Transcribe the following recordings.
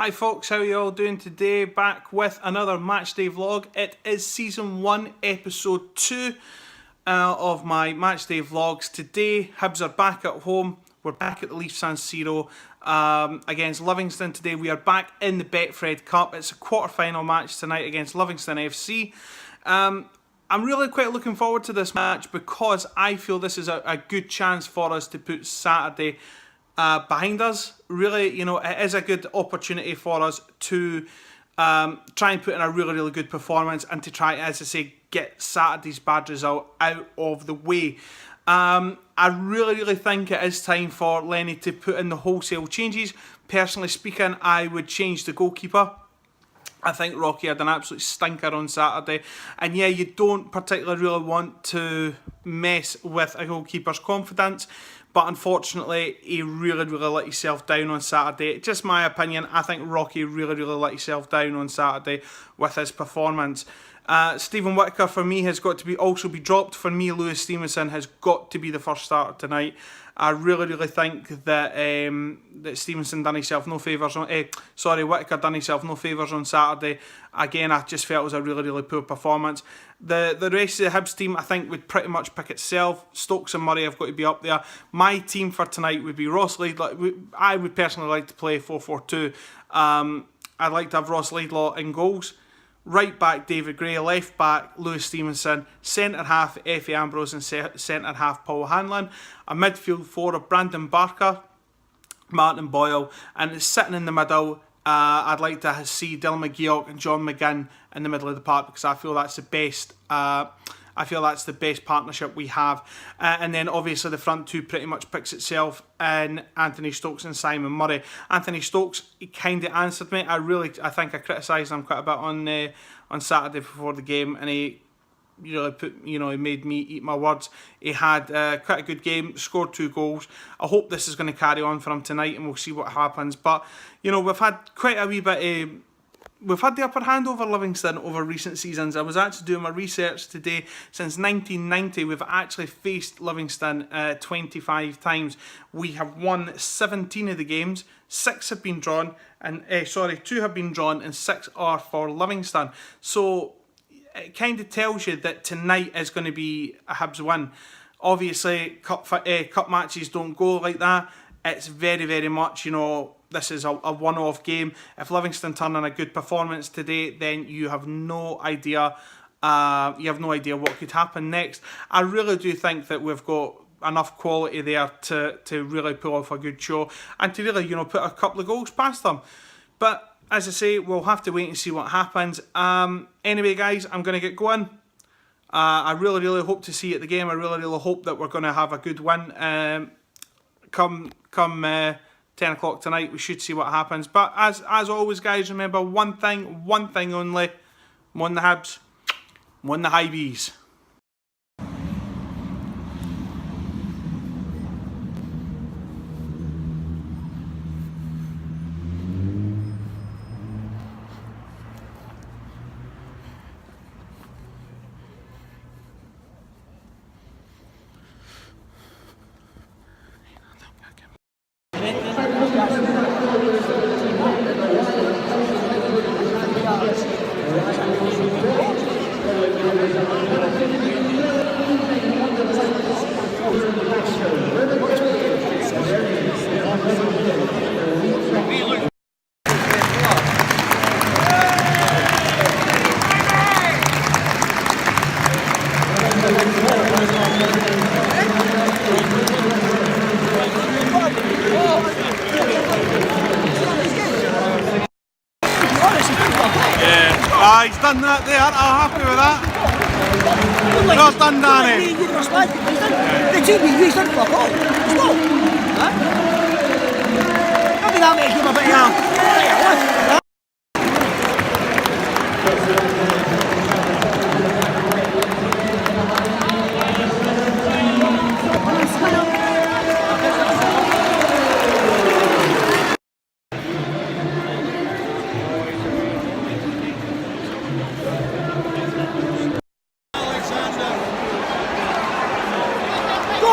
Hi folks, how are you all doing today? Back with another matchday vlog. It is season 1, episode 2 of my matchday vlogs. Today, Hibs are back at home. We're back at the Leaf San Siro against Livingston today. We are back in the Betfred Cup. It's a quarter-final match tonight against Livingston FC. I'm really quite looking forward to this match because I feel this is a good chance for us to put Saturday behind us. Really, you know, it is a good opportunity for us to try and put in a really good performance and to try, as I say, get Saturday's bad result out of the way. I really think it is time for Lenny to put in the wholesale changes. Personally speaking, I would change the goalkeeper. I think Rocky had an absolute stinker on Saturday. And yeah, you don't particularly really want to mess with a goalkeeper's confidence. But unfortunately, he really let himself down on Saturday. Just my opinion, I think Rocky really let himself down on Saturday with his performance. Stephen Whittaker, for me, has got to also be dropped. For me, Lewis Stevenson has got to be the first starter tonight. I really think that that Stevenson done himself no favours on. Whittaker done himself no favours on Saturday. Again, I just felt it was a really poor performance. The rest of the Hibs team, I think, would pretty much pick itself. Stokes and Murray have got to be up there. My team for tonight would be Ross Laidlaw. I would personally like to play 4-4-2. I'd like to have Ross Laidlaw in goals. Right back, David Gray. Left back, Lewis Stevenson. Centre half, Effie Ambrose. And centre half, Paul Hanlon. A midfield four of Brandon Barker, Martin Boyle. And sitting in the middle, I'd like to see Dylan McGeoch and John McGinn in the middle of the park because I feel that's the best. I feel that's the best partnership we have. And then obviously the front two pretty much picks itself in Anthony Stokes and Simon Murray. Anthony Stokes, he kind of answered me. I think I criticised him quite a bit on Saturday before the game, and he he made me eat my words. He had quite a good game, scored 2 goals. I hope this is going to carry on for him tonight, and we'll see what happens. But we've had quite a wee bit. We've had the upper hand over Livingston over recent seasons. I was actually doing my research today. Since 1990, we've actually faced Livingston 25 times. We have won 17 of the games. 6 have been drawn, and 2 have been drawn, and 6 are for Livingston. So it kind of tells you that tonight is going to be a Hibs win. Obviously, cup matches don't go like that. It's very much, this is a one-off game. If Livingston turn in a good performance today, then you have no idea. What could happen next. I really do think that we've got enough quality there to really pull off a good show and to really put a couple of goals past them. But as I say, we'll have to wait and see what happens. Anyway, guys, I'm going to get going. I really hope to see you at the game. I really hope that we're going to have a good win. Come 10 o'clock tonight, we should see what happens. But as always, guys, remember one thing only. Won the Hibs, won the Hibs. He's done that there, I'm happy with that. Well done, Danny. The TV's done fuck all. It's not. I'll be that way to give a bit of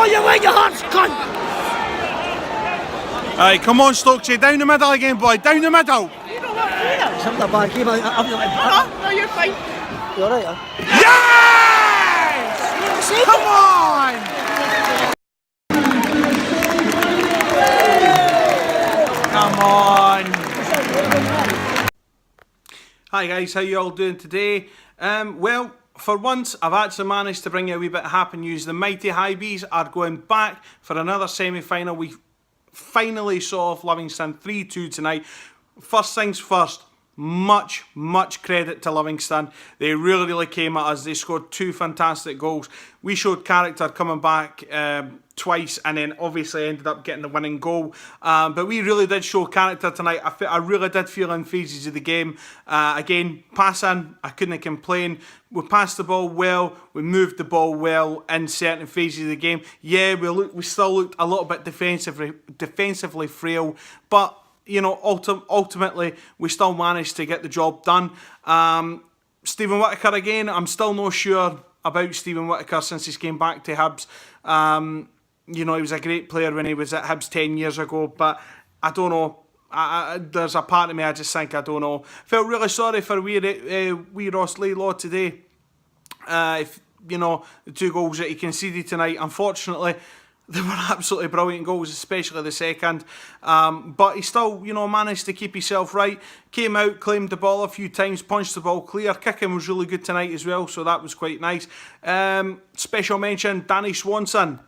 you win your hearts, cunt! Alright, come on, Stokesy, down the middle again, boy, down the middle! Something a bad game. No, you're fine. You alright, huh? Yes! Come on! Come on! Hi guys, how you all doing today? Well, for once, I've actually managed to bring you a wee bit of happy news. The mighty Hibs are going back for another semi-final. We finally saw off Livingston 3-2 tonight. First things first, much credit to Livingston. They really came at us. They scored 2 fantastic goals. We showed character coming back twice, and then obviously ended up getting the winning goal. But we really did show character tonight. I really did feel in phases of the game. Again, passing, I couldn't complain. We passed the ball well. We moved the ball well in certain phases of the game. Yeah, we still looked a little bit defensively frail, but you know, ultimately, we still managed to get the job done. Stephen Whittaker again, I'm still not sure about Stephen Whittaker since he came back to Hibs. You know, he was a great player when he was at Hibs 10 years ago, but I don't know. There's a part of me I just think I don't know. Felt really sorry for wee Ross Laidlaw today. If you know, the 2 goals that he conceded tonight, unfortunately, they were absolutely brilliant goals, especially the second. But he still, you know, managed to keep himself right. Came out, claimed the ball a few times, punched the ball clear. Kicking was really good tonight as well, so that was quite nice. Special mention, Danny Swanson.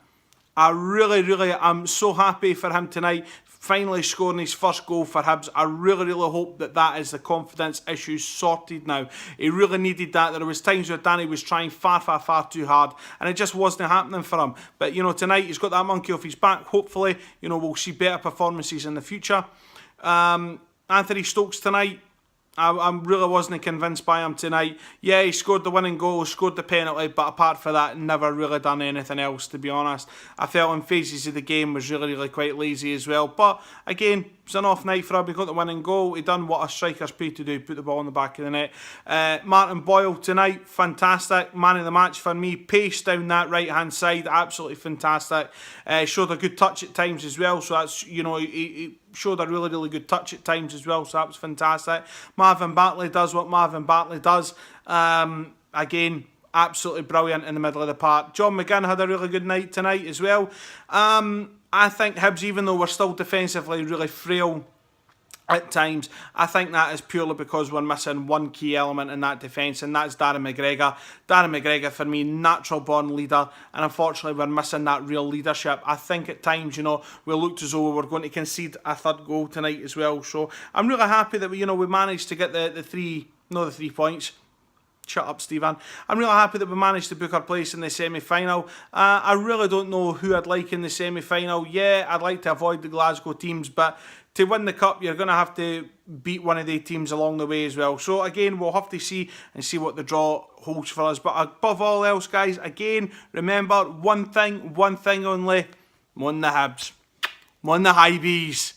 I really am so happy for him tonight. Finally scoring his first goal for Hibs. I really hope that is the confidence issue sorted now. He really needed that. There was times where Danny was trying far too hard, and it just wasn't happening for him. But you know, tonight he's got that monkey off his back. Hopefully, you know, we'll see better performances in the future. Anthony Stokes tonight, I really wasn't convinced by him tonight. Yeah, he scored the winning goal, scored the penalty, but apart from that, never really done anything else, to be honest. I felt in phases of the game was really quite lazy as well. But again, it was an off night for him. He got the winning goal. He done what a striker's paid to do, put the ball in the back of the net. Martin Boyle tonight, fantastic. Man of the match for me. Pace down that right-hand side, absolutely fantastic. Showed a good touch at times as well, so that's, you know, he showed a really good touch at times as well, so that was fantastic. Marvin Bartley does what Marvin Bartley does. Again, absolutely brilliant in the middle of the park. John McGinn had a really good night tonight as well. I think Hibs, even though we're still defensively really frail at times, I think that is purely because we're missing one key element in that defence, and that's Darren McGregor. Darren McGregor, for me, natural born leader, and unfortunately we're missing that real leadership. I think at times, you know, we looked as though we were going to concede a 3rd goal tonight as well. So I'm really happy that we managed to get the 3 points. Shut up, Stephen. I'm really happy that we managed to book our place in the semi-final. I really don't know who I'd like in the semi-final. Yeah, I'd like to avoid the Glasgow teams, but to win the cup, you're going to have to beat one of the teams along the way as well. So again, we'll have to see what the draw holds for us. But above all else, guys, again, remember one thing only: won the Hibs, won the Hibs.